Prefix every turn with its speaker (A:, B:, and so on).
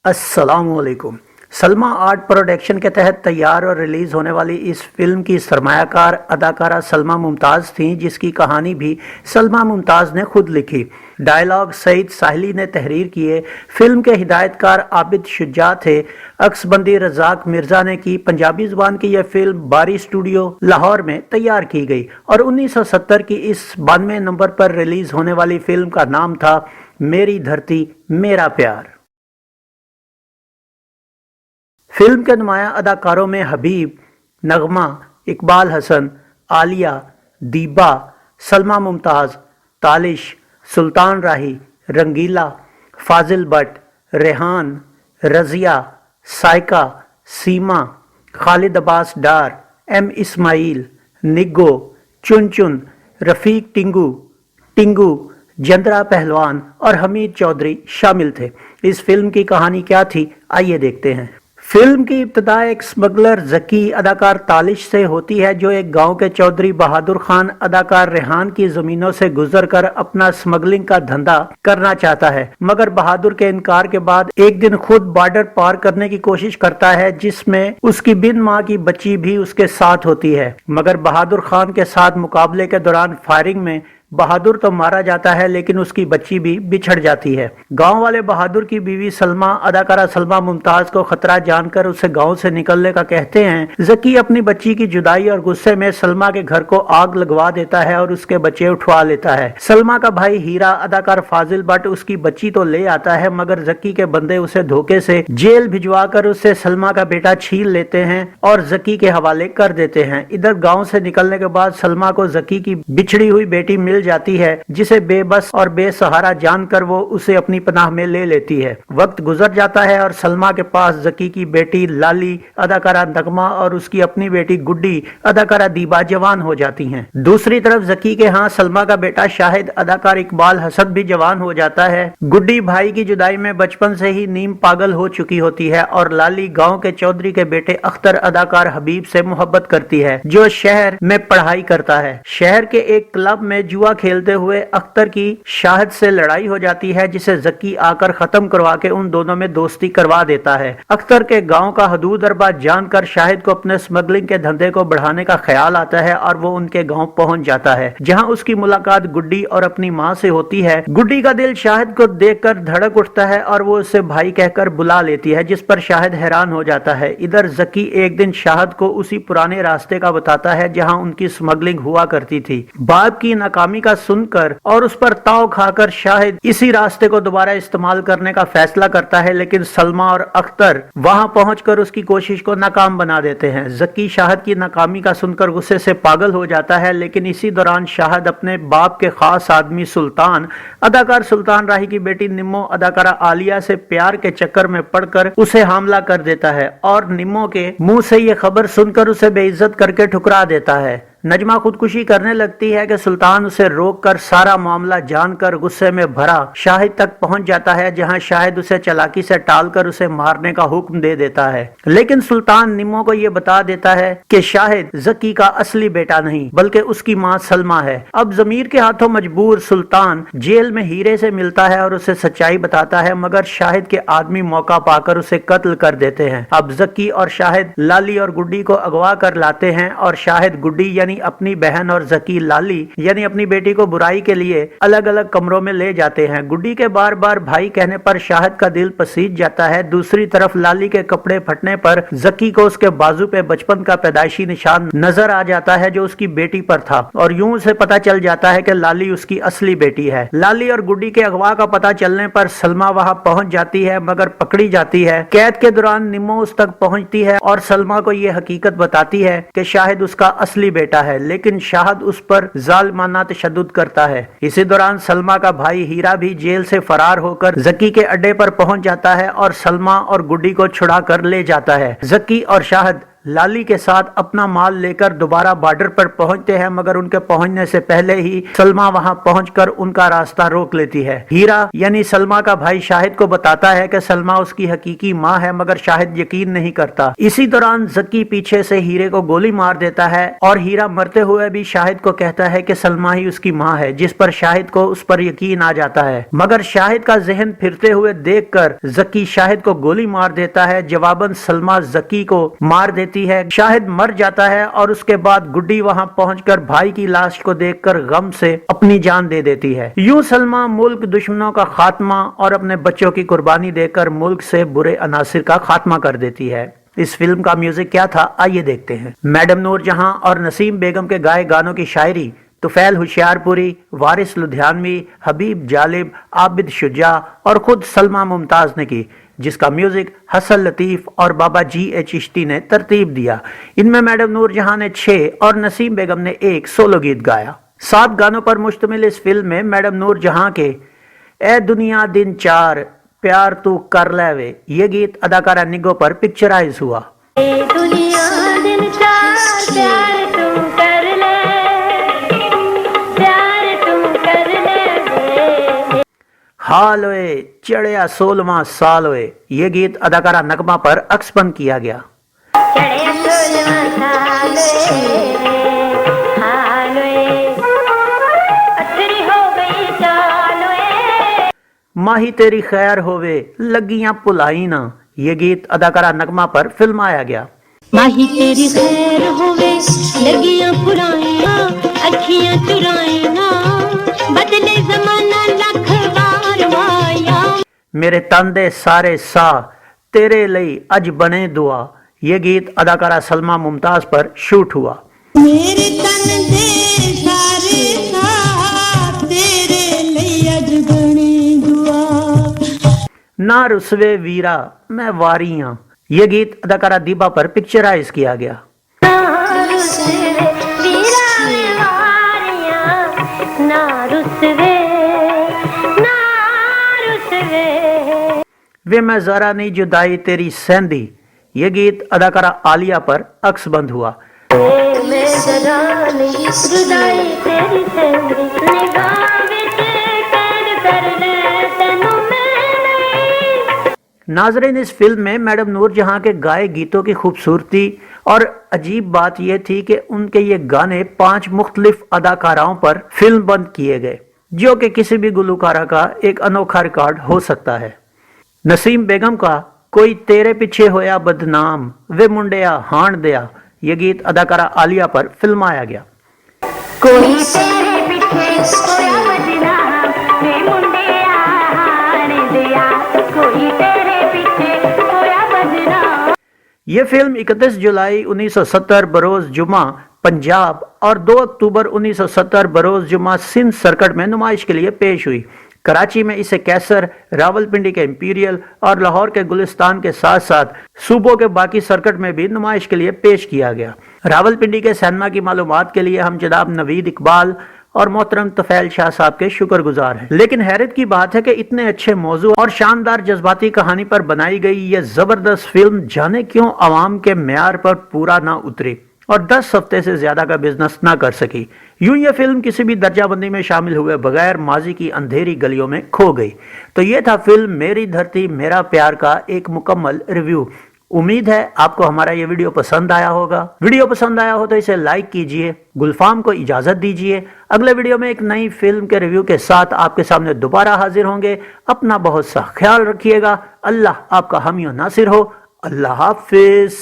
A: अस्सलाम वालेकुम। Salma art production के तहत तैयार और रिलीज होने वाली इस फिल्म की सरमायाकार अदाकारा सलमा मुमताज़ थीं, जिसकी कहानी भी सलमा मुमताज़ ने खुद लिखी। डायलॉग सईद साहिली ने तहरीर किए। फिल्म के हिदायतकार आबिद शुजा थे। अक्सबंदी रज़ाक मिर्ज़ा ने की। पंजाबी ज़ुबान की यह फिल्म बारी स्टूडियो लाहौर में तैयार की गई और 1970 की इस 92 नंबर पर रिलीज होने वाली फिल्म का नाम था मेरी धरती मेरा प्यार। फिल्म के नुमाया अदाकारों में हबीब, नगमा, इकबाल हसन, आलिया, दीबा, सलमा मुमताज़, तालिश, सुल्तान राही, रंगीला, फाजिल भट्ट, रेहान, रज़िया, साइका, सीमा, खालिद अब्बास डार, एम इस्माइल, निग्गो, चुन चुन, रफ़ीक टिंगू, टिंगू, जंदरा पहलवान और हमीद चौधरी शामिल थे। इस फिल्म की कहानी क्या थी, आइए देखते हैं। फिल्म की इब्तिदा एक स्मगलर जकी अदाकार तालिश से होती है, जो एक गांव के चौधरी बहादुर खान अदाकार रेहान की जमीनों से गुजरकर अपना स्मगलिंग का धंधा करना चाहता है, मगर बहादुर के इनकार के बाद एक दिन खुद बॉर्डर पार करने की कोशिश करता है, जिसमें उसकी बिन माँ की बच्ची भी उसके साथ होती है। मगर बहादुर खान के साथ मुकाबले के दौरान फायरिंग में बहादुर तो मारा जाता है, लेकिन उसकी बच्ची भी बिछड़ जाती है। गांव वाले बहादुर की बीवी सलमा अदाकारा सलमा मुमताज को खतरा जानकर उसे गांव से निकलने का कहते हैं। जकी अपनी बच्ची की जुदाई और गुस्से में सलमा के घर को आग लगवा देता है और उसके बच्चे उठवा लेता है। सलमा का भाई हीरा अदाकार फाजिल भट्ट उसकी बच्ची तो ले आता है, मगर जकी के बंदे उसे धोखे से जेल भिजवा कर उससे सलमा का बेटा छीन लेते हैं और जकी के हवाले कर देते हैं। इधर गाँव से निकलने के बाद सलमा को जकी की बिछड़ी हुई बेटी मिल जाती है, जिसे बेबस और बेसहारा जानकर वो उसे अपनी पनाह में ले लेती है। वक्त गुजर जाता है और सलमा के पास जकी की बेटी लाली अदाकारा नगमा और उसकी अपनी बेटी गुड्डी अदाकारा दीबा जवान हो जाती हैं। दूसरी तरफ जकी के यहाँ सलमा का बेटा शाहिद अदाकार इकबाल हसन भी जवान हो जाता है। गुड्डी भाई की जुदाई में बचपन से ही नीम पागल हो चुकी होती है और लाली गाँव के चौधरी के बेटे अख्तर अदाकार हबीब से मोहब्बत करती है, जो शहर में पढ़ाई करता है। शहर के एक क्लब में जुआ खेलते हुए अख्तर की शाहिद से लड़ाई हो जाती है, जिसे जकी आकर खत्म करवा के उन दोनों में दोस्ती करवा देता है। अख्तर के गांव का हदूद अरबा जानकर शाहिद को अपने स्मगलिंग के धंधे को बढ़ाने का ख्याल आता है और वो उनके गांव पहुंच जाता है, जहां उसकी मुलाकात गुड्डी और अपनी मां से होती है। गुड्डी का दिल शाहिद को देखकर धड़क उठता है और वो उसे भाई कहकर बुला लेती है, जिस पर शाहिद हैरान हो जाता है। इधर जकी एक दिन शाहिद को उसी पुराने रास्ते का बताता है जहां उनकी स्मगलिंग हुआ करती थी। बाप की नाकामी का सुनकर और उस पर ताव खाकर शाहिद इसी रास्ते को दोबारा इस्तेमाल करने का फैसला करता है, लेकिन सलमा और अख्तर वहां पहुंचकर उसकी कोशिश को नाकाम बना देते हैं। जकी शाहिद की नाकामी का सुनकर गुस्से से पागल हो जाता है, लेकिन इसी दौरान शाहिद अपने बाप के खास आदमी सुल्तान अदाकार सुल्तान राही की बेटी निम्मो अदाकारा आलिया से प्यार के चक्कर में पड़कर उसे हमला कर देता है और निम्मो के मुंह से ये खबर सुनकर उसे बेइज्जत करके ठुकरा देता है। नजमा खुदकुशी करने लगती है कि सुल्तान उसे रोककर सारा मामला जानकर गुस्से में भरा शाहिद तक पहुंच जाता है, जहां शाहिद उसे चालाकी से टालकर उसे मारने का हुक्म दे देता है। लेकिन सुल्तान निम्मो को यह बता देता है कि शाहिद जकी का असली बेटा नहीं बल्कि उसकी मां सलमा है। अब जमीर के हाथों मजबूर सुल्तान जेल में हीरे से मिलता है और उसे सच्चाई बताता है, मगर शाहिद के आदमी मौका पाकर उसे कत्ल कर देते हैं। अब जकी और शाहिद लाली और गुड्डी को अगवा कर लाते हैं और शाहिद गुड्डी यानी अपनी बहन और जकी लाली यानी अपनी बेटी को बुराई के लिए अलग अलग कमरों में ले जाते हैं। गुड्डी के बार बार भाई कहने पर शाहिद का दिल पसीज जाता है। दूसरी तरफ लाली के कपड़े फटने पर जकी को उसके बाजू पे बचपन का पैदाइशी निशान नजर आ जाता है, जो उसकी बेटी पर था, और यूं उसे पता चल जाता है कि लाली उसकी असली बेटी है। लाली और गुड्डी के अगवा का पता चलने पर सलमा वहां पहुंच जाती है, मगर पकड़ी जाती है। कैद के दौरान निम्मो उस तक पहुंचती है और सलमा को यह हकीकत बताती है कि शाहिद उसका असली बेटा है, लेकिन शाहिद उस पर जालिमाना तशद्दुद करता है। इसी दौरान सलमा का भाई हीरा भी जेल से फरार होकर जकी के अड्डे पर पहुंच जाता है और सलमा और गुड्डी को छुड़ा कर ले जाता है। जकी और शाहिद لالی کے ساتھ اپنا مال لے کر دوبارہ بارڈر پر پہنچتے ہیں، مگر ان کے پہنچنے سے پہلے ہی سلما وہاں پہنچ کر ان کا راستہ روک لیتی ہے۔ ہیرا یعنی سلما کا بھائی شاہد کو بتاتا ہے کہ سلما اس کی حقیقی ماں ہے، مگر شاہد یقین نہیں کرتا۔ اسی دوران زکی پیچھے سے ہیرے کو گولی مار دیتا ہے اور ہیرا مرتے ہوئے بھی شاہد کو کہتا ہے کہ سلما ہی اس کی ماں ہے، جس پر شاہد کو اس پر یقین آ جاتا ہے، مگر شاہد کا ذہن پھرتے ہوئے دیکھ کر زکی شاہد کو گولی مار دیتا ہے۔ جواباً سلما زکی کو مار دیتی ہے، شاہد مر جاتا ہے اور اس کے بعد گڈی وہاں پہنچ کر بھائی کی لاش کو دیکھ کر غم سے اپنی جان دے دیتی ہے۔ یوں سلما ملک دشمنوں کا خاتمہ اور اپنے بچوں کی قربانی دے کر ملک سے برے عناصر کا خاتمہ کر دیتی ہے۔ اس فلم کا میوزک کیا تھا، آئیے دیکھتے ہیں۔ میڈم نور جہاں اور نسیم بیگم کے گائے گانوں کی شاعری طفیل ہوشیار پوری، وارث لدھیانوی، حبیب جالب، عابد شجاع اور خود سلما ممتاز نے کی، جس کا میوزک حسن لطیف اور بابا جی اے چشتی نے ترتیب دیا۔ ان میں میڈم نور جہاں نے 6 اور نسیم بیگم نے 1 سولو گیت گایا۔ 7 گانوں پر مشتمل اس فلم میں میڈم نور جہاں کے اے دنیا دن 4 پیار تو کر لے وے یہ گیت اداکارہ نگو پر پکچرائز ہوا۔
B: اے دنیا دن 4 پیار تو کر لے، پیار تو کر لے،
A: حال ہوئے چڑھیا 16واں سال ہوئے یہ گیت اداکارہ نغمہ پر عکس بند کیا گیا۔
B: چڑھیا 16واں سال حال ہوئے، اتری ہو گئی چال ہوئے،
A: ماہی تیری خیر ہوئے لگیاں پلائی نہ یہ گیت اداکارہ نغمہ پر فلمایا گیا۔
B: ماہی تیری خیر ہوئے لگیاں پرائیاں اکھیاں چرائیاں، بدلے زمانہ لکھ وار وایا،
A: میرے تندے سارے سا تیرے لئی اج بنے دعا یہ گیت اداکارہ سلما ممتاز پر شوٹ ہوا۔
B: میرے تن دے سارے سا تیرے لئی اج بنے دعا،
A: نہ رسوے ویرا میں واریاں یہ گیت اداکارہ دیبا پر پکچرائز کیا گیا۔ وے میں ذرا نہیں جدائی تیری سہندی یہ گیت اداکارہ عالیہ پر عکس بند ہوا۔ ناظرین اس فلم میں میڈم نور جہاں کے گائے گیتوں کی خوبصورتی اور عجیب بات یہ تھی کہ ان کے یہ گانے 5 مختلف اداکاراؤں پر فلم بند کیے گئے، جو کہ کسی بھی گلوکارہ کا ایک انوکھا ریکارڈ ہو سکتا ہے۔ نسیم بیگم کا کوئی تیرے پیچھے ہویا بدنام وے منڈیا ہان دیا یہ گیت اداکارہ عالیہ پر فلمایا گیا۔
B: کوئی تیرے پیچھے ہویا بدنام وے منڈیا ہان دیا، کوئی تیرے پیچھے ہویا بدنام۔
A: یہ فلم 31 جولائی 1970 بروز جمعہ پنجاب اور 2 اکتوبر 1970 بروز جمعہ سندھ سرکٹ میں نمائش کے لیے پیش ہوئی۔ کراچی میں اسے کیسر، راولپنڈی کے امپیریل اور لاہور کے گلستان کے ساتھ ساتھ صوبوں کے باقی سرکٹ میں بھی نمائش کے لیے پیش کیا گیا۔ راولپنڈی کے سینما کی معلومات کے لیے ہم جناب نوید اقبال اور محترم طفیل شاہ صاحب کے شکر گزار ہیں۔ لیکن حیرت کی بات ہے کہ اتنے اچھے موضوع اور شاندار جذباتی کہانی پر بنائی گئی یہ زبردست فلم جانے کیوں عوام کے معیار پر پورا نہ اتری اور 10 ہفتے سے زیادہ کا بزنس نہ کر سکی۔ یوں یہ فلم کسی بھی درجہ بندی میں شامل ہوئے بغیر ماضی کی اندھیری گلیوں میں کھو گئی۔ تو یہ تھا فلم میری دھرتی میرا پیار کا ایک مکمل ریویو۔ امید ہے آپ کو ہمارا یہ ویڈیو پسند آیا ہوگا۔ ویڈیو پسند آیا ہو تو اسے لائک کیجئے، گلفام کو اجازت دیجئے۔ اگلے ویڈیو میں ایک نئی فلم کے ریویو کے ساتھ آپ کے سامنے دوبارہ حاضر ہوں گے۔ اپنا بہت سا خیال رکھیے گا۔ اللہ آپ کا حامی و ناصر ہو۔ اللہ حافظ۔